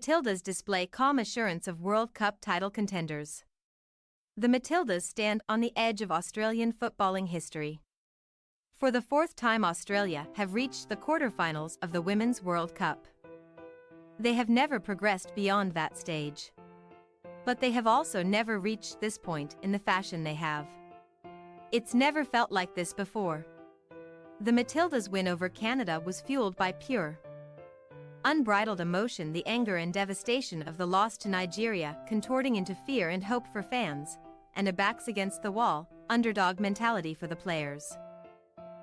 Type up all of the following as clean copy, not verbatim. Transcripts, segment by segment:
Matildas display calm assurance of World Cup title contenders. The Matildas stand on the edge of Australian footballing history. For the fourth time, Australia have reached the quarterfinals of the Women's World Cup. They have never progressed beyond that stage. But they have also never reached this point in the fashion they have. It's never felt like this before. The Matildas' win over Canada was fueled by pure, unbridled emotion, the anger and devastation of the loss to Nigeria contorting into fear and hope for fans, and a backs against the wall, underdog mentality for the players.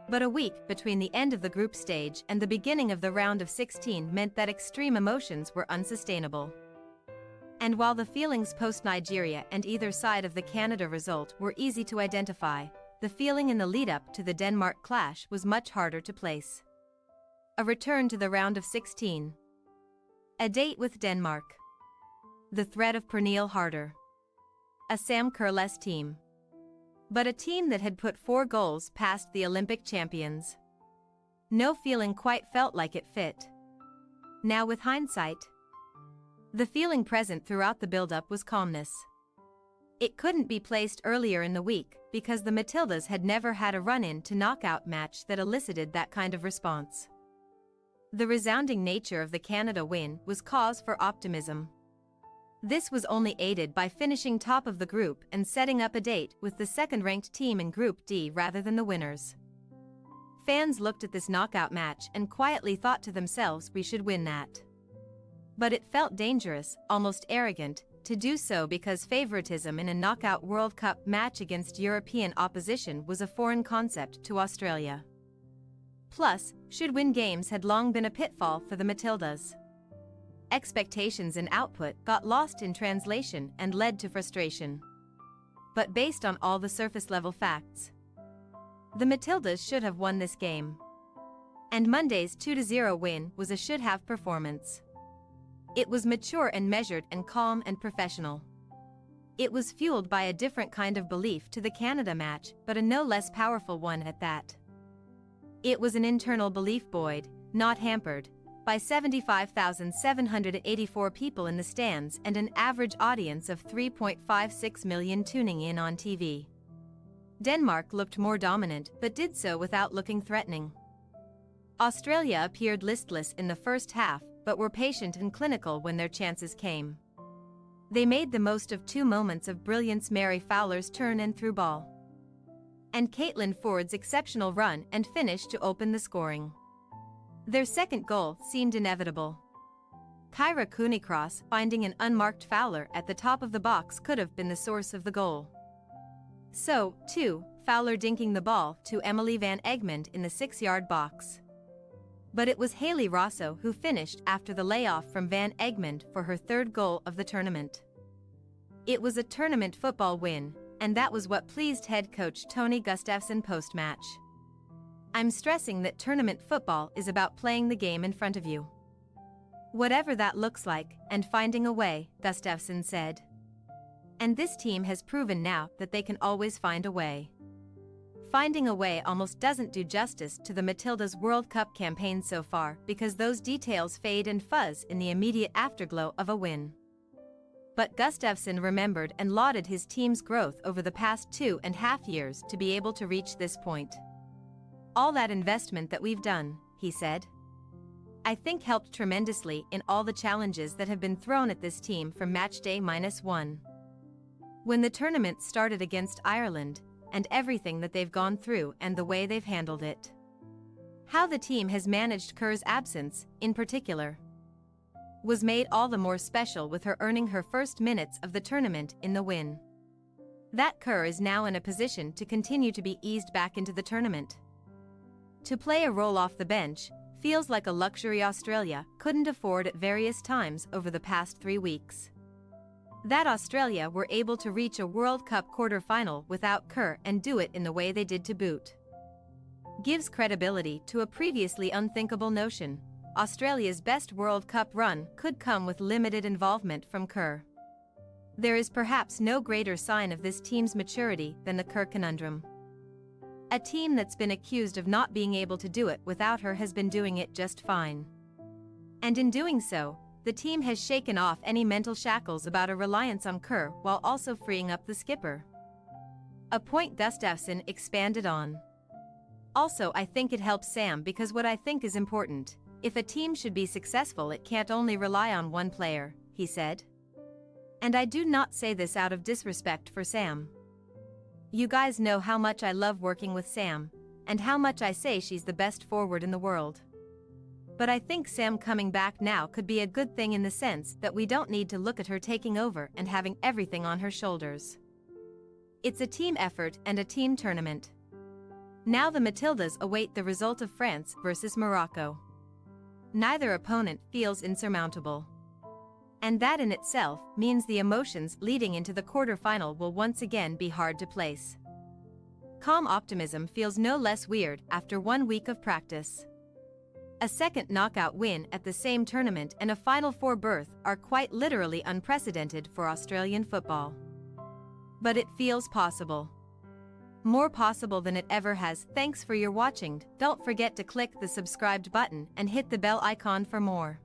But a week between the end of the group stage and the beginning of the round of 16 meant that extreme emotions were unsustainable. And while the feelings post-Nigeria and either side of the Canada result were easy to identify, the feeling in the lead-up to the Denmark clash was much harder to place. A return to the round of 16. A date with Denmark. The threat of Pernille Harder. A Sam Kerr-less team. But a team that had put 4 goals past the Olympic champions. No feeling quite felt like it fit. Now with hindsight, the feeling present throughout the build-up was calmness. It couldn't be placed earlier in the week because the Matildas had never had a run-in to knockout match that elicited that kind of response. The resounding nature of the Canada win was cause for optimism. This was only aided by finishing top of the group and setting up a date with the second-ranked team in Group D rather than the winners. Fans looked at this knockout match and quietly thought to themselves, we should win that. But it felt dangerous, almost arrogant, to do so because favoritism in a knockout World Cup match against European opposition was a foreign concept to Australia. Plus, should-win games had long been a pitfall for the Matildas. Expectations and output got lost in translation and led to frustration. But based on all the surface-level facts, the Matildas should have won this game. And Monday's 2-0 win was a should-have performance. It was mature and measured and calm and professional. It was fueled by a different kind of belief to the Canada match, but a no less powerful one at that. It was an internal belief buoyed, not hampered, by 75,784 people in the stands and an average audience of 3.56 million tuning in on TV. Denmark looked more dominant but did so without looking threatening. Australia appeared listless in the first half but were patient and clinical when their chances came. They made the most of 2 moments of brilliance: Mary Fowler's turn and through ball, and Caitlin Ford's exceptional run and finish to open the scoring. Their second goal seemed inevitable. Kyra Cooney-Cross finding an unmarked Fowler at the top of the box could have been the source of the goal. So, too, Fowler dinking the ball to Emily Van Egmond in the 6-yard box. But it was Hayley Rosso who finished after the layoff from Van Egmond for her 3rd goal of the tournament. It was a tournament football win, and that was what pleased head coach Tony Gustafsson post-match. I'm stressing that tournament football is about playing the game in front of you, whatever that looks like, and finding a way, Gustafsson said. And this team has proven now that they can always find a way. Finding a way almost doesn't do justice to the Matildas' World Cup campaign so far because those details fade and fuzz in the immediate afterglow of a win. But Gustafsson remembered and lauded his team's growth over the past 2.5 years to be able to reach this point. All that investment that we've done, he said, I think helped tremendously in all the challenges that have been thrown at this team from match day -1. When the tournament started against Ireland, and everything that they've gone through and the way they've handled it. How the team has managed Kerr's absence, in particular, was made all the more special with her earning her first minutes of the tournament in the win. That Kerr is now in a position to continue to be eased back into the tournament. To play a role off the bench feels like a luxury Australia couldn't afford at various times over the past 3 weeks. That Australia were able to reach a World Cup quarter-final without Kerr and do it in the way they did to boot gives credibility to a previously unthinkable notion. Australia's best World Cup run could come with limited involvement from Kerr. There is perhaps no greater sign of this team's maturity than the Kerr conundrum. A team that's been accused of not being able to do it without her has been doing it just fine. And in doing so, the team has shaken off any mental shackles about a reliance on Kerr while also freeing up the skipper. A point Gustafsson expanded on. Also, I think it helps Sam because what I think is important. If a team should be successful, it can't only rely on one player, he said. And I do not say this out of disrespect for Sam. You guys know how much I love working with Sam, and how much I say she's the best forward in the world. But I think Sam coming back now could be a good thing in the sense that we don't need to look at her taking over and having everything on her shoulders. It's a team effort and a team tournament. Now the Matildas await the result of France versus Morocco. Neither opponent feels insurmountable. And that in itself means the emotions leading into the quarterfinal will once again be hard to place. Calm optimism feels no less weird after 1 week of practice. A second knockout win at the same tournament and a Final Four berth are quite literally unprecedented for Australian football. But it feels possible. More possible than it ever has. Thanks for your watching. Don't forget to click the subscribed button and hit the bell icon for more.